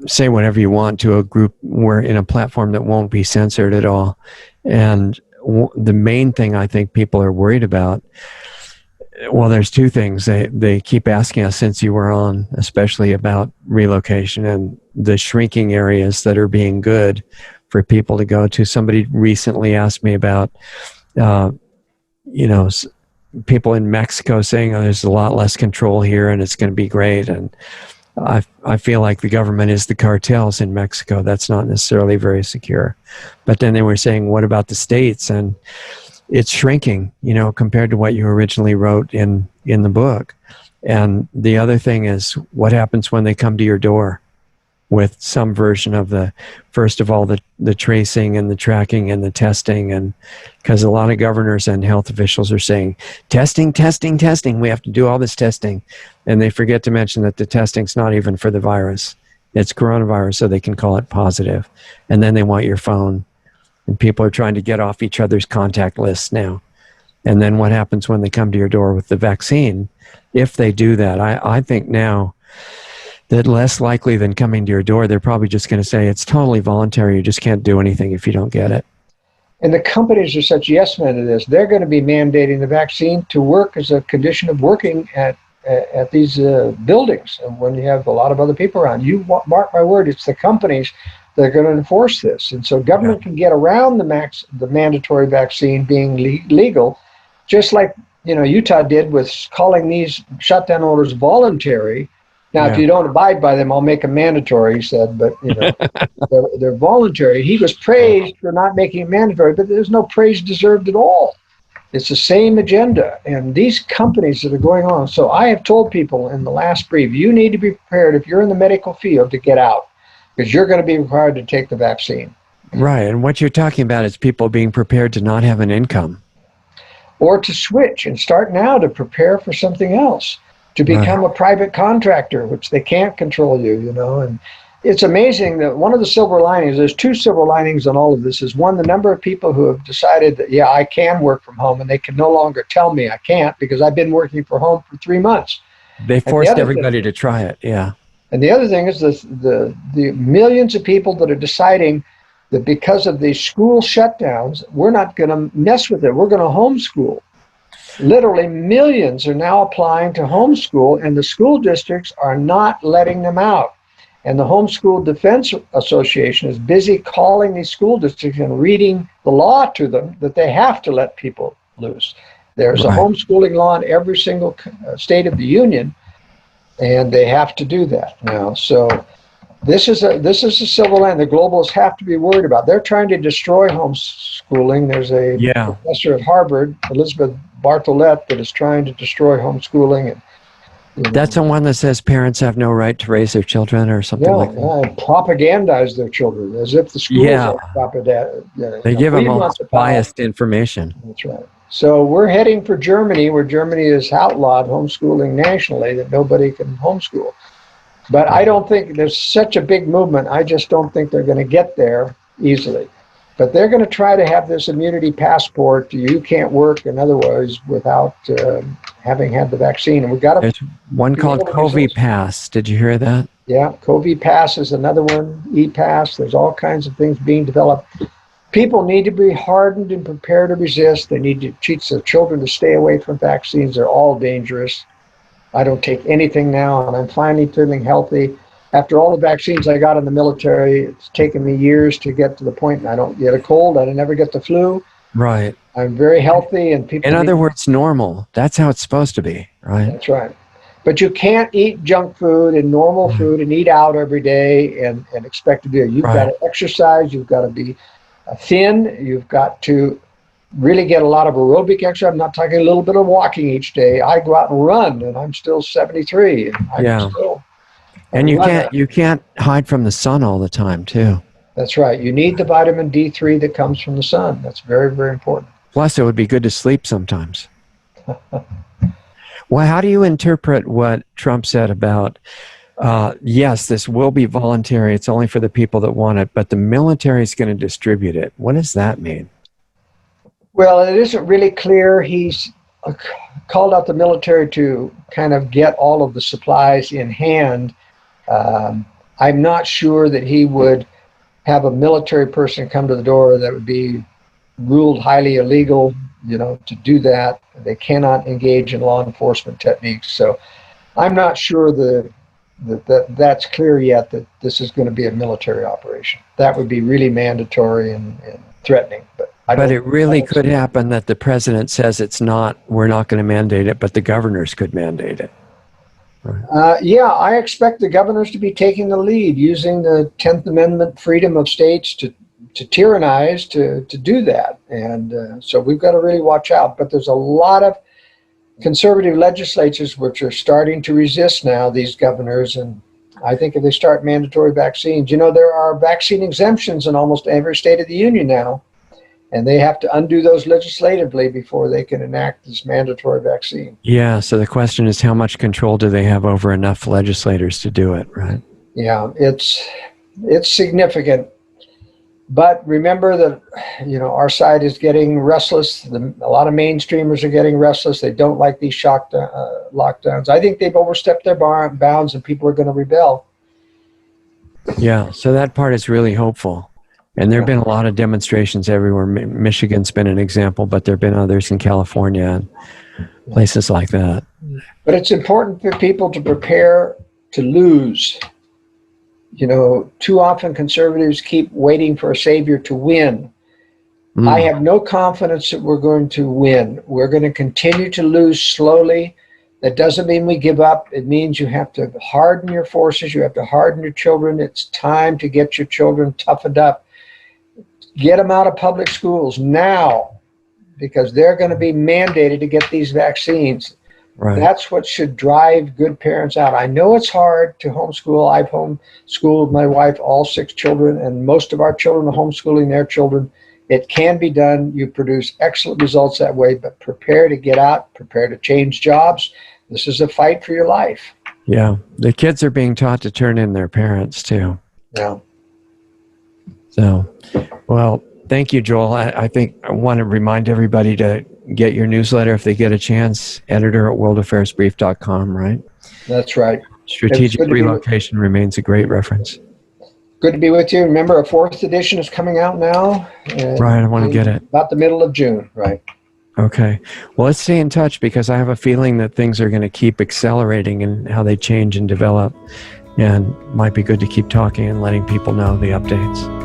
say whatever you want to a group where in a platform that won't be censored at all. And the main thing I think people are worried about, well, there's two things. They keep asking us since you were on, especially about relocation and the shrinking areas that are being good for people to go to. Somebody recently asked me about, people in Mexico saying, oh, there's a lot less control here and it's going to be great. And I feel like the government is the cartels in Mexico. That's not necessarily very secure. But then they were saying, what about the states? And it's shrinking, compared to what you originally wrote in the book. And the other thing is, what happens when they come to your door with some version of first of all, the tracing and the tracking and the testing? And because a lot of governors and health officials are saying, testing, testing, testing, we have to do all this testing. And they forget to mention that the testing's not even for the virus. It's coronavirus, so they can call it positive. And then they want your phone. And people are trying to get off each other's contact lists now. And then what happens when they come to your door with the vaccine? If they do that, I think now that less likely than coming to your door, they're probably just going to say it's totally voluntary. You just can't do anything if you don't get it. And the companies are such yes men to this. They're going to be mandating the vaccine to work as a condition of working at these buildings. And when you have a lot of other people around, mark my word, it's the companies that are going to enforce this. And so government can get around the mandatory vaccine being legal, just like Utah did with calling these shutdown orders voluntary. Now, if you don't abide by them, I'll make them mandatory, he said, but they're voluntary. He was praised for not making it mandatory, but there's no praise deserved at all. It's the same agenda. And these companies that are going on. So I have told people in the last brief, you need to be prepared if you're in the medical field to get out, because you're going to be required to take the vaccine. Right. And what you're talking about is people being prepared to not have an income. Or to switch and start now to prepare for something else, to become a private contractor, which they can't control you, And it's amazing that one of the silver linings, there's two silver linings on all of this, is one, the number of people who have decided that, I can work from home, and they can no longer tell me I can't because I've been working from home for 3 months. They forced everybody to try it, yeah. And the other thing is the millions of people that are deciding that because of the school shutdowns, we're not going to mess with it. We're going to homeschool. Literally millions are now applying to homeschool, and the school districts are not letting them out. And the Homeschool Defense Association is busy calling these school districts and reading the law to them that they have to let people loose. There's a homeschooling law in every single state of the union, and they have to do that now. So this is a silver line the globalists have to be worried about. They're trying to destroy homeschooling. There's a professor at Harvard, Elizabeth Bartholet, that is trying to destroy homeschooling. And that's the one that says parents have no right to raise their children or something like that. Yeah, and propagandize their children as if the schools are propaganda. They give them all biased information. That's right. So we're heading for Germany, where Germany has outlawed homeschooling nationally, that nobody can homeschool. But I don't think there's such a big movement. I just don't think they're going to get there easily. But they're going to try to have this immunity passport. You can't work in other ways without having had the vaccine. And we've got to. There's one called COVID Pass. Did you hear that? Yeah, COVID Pass is another one. E-Pass. There's all kinds of things being developed. People need to be hardened and prepared to resist. They need to teach their children to stay away from vaccines. They're all dangerous. I don't take anything now, and I'm finally feeling healthy. After all the vaccines I got in the military, it's taken me years to get to the point. I don't get a cold. I never get the flu. Right. I'm very healthy, and people. In other words, normal. That's how it's supposed to be, right? That's right. But you can't eat junk food and normal food and eat out every day and expect to do it. You've got to exercise. You've got to be thin. You've got to really get a lot of aerobic exercise. I'm not talking a little bit of walking each day. I go out and run, and I'm still 73. And I'm still. And you can't hide from the sun all the time, too. That's right. You need the vitamin D3 that comes from the sun. That's very, very important. Plus, it would be good to sleep sometimes. Well, how do you interpret what Trump said about, yes, this will be voluntary. It's only for the people that want it, but the military is going to distribute it. What does that mean? Well, it isn't really clear. He's called out the military to kind of get all of the supplies in hand. I'm not sure that he would have a military person come to the door. That would be ruled highly illegal, to do that. They cannot engage in law enforcement techniques. So I'm not sure that's clear yet that this is going to be a military operation. That would be really mandatory and threatening. But it really could happen that the president says we're not going to mandate it, but the governors could mandate it. Yeah, I expect the governors to be taking the lead, using the 10th Amendment freedom of states to tyrannize, to do that. And so we've got to really watch out. But there's a lot of conservative legislatures which are starting to resist now, these governors. And I think if they start mandatory vaccines, there are vaccine exemptions in almost every state of the union now. And they have to undo those legislatively before they can enact this mandatory vaccine. Yeah, so the question is, how much control do they have over enough legislators to do it, right? Yeah, it's significant. But remember that, our side is getting restless. A lot of mainstreamers are getting restless. They don't like these lockdowns. I think they've overstepped their bounds and people are going to rebel. Yeah, so that part is really hopeful. And there have been a lot of demonstrations everywhere. Michigan's been an example, but there have been others in California and places like that. But it's important for people to prepare to lose. Too often conservatives keep waiting for a savior to win. I have no confidence that we're going to win. We're going to continue to lose slowly. That doesn't mean we give up. It means you have to harden your forces. You have to harden your children. It's time to get your children toughened up. Get them out of public schools now, because they're going to be mandated to get these vaccines. Right. That's what should drive good parents out. I know it's hard to homeschool. I've homeschooled my wife, all 6 children, and most of our children are homeschooling their children. It can be done. You produce excellent results that way, but prepare to get out, prepare to change jobs. This is a fight for your life. Yeah. The kids are being taught to turn in their parents too. Yeah. So, well, thank you, Joel. I think I want to remind everybody to get your newsletter if they get a chance. editor@worldaffairsbrief.com, right? That's right. Strategic relocation remains a great reference. Good to be with you. Remember, a 4th edition is coming out now. Right, I want to get it. About the middle of June, right? Okay. Well, let's stay in touch, because I have a feeling that things are going to keep accelerating in how they change and develop. And might be good to keep talking and letting people know the updates.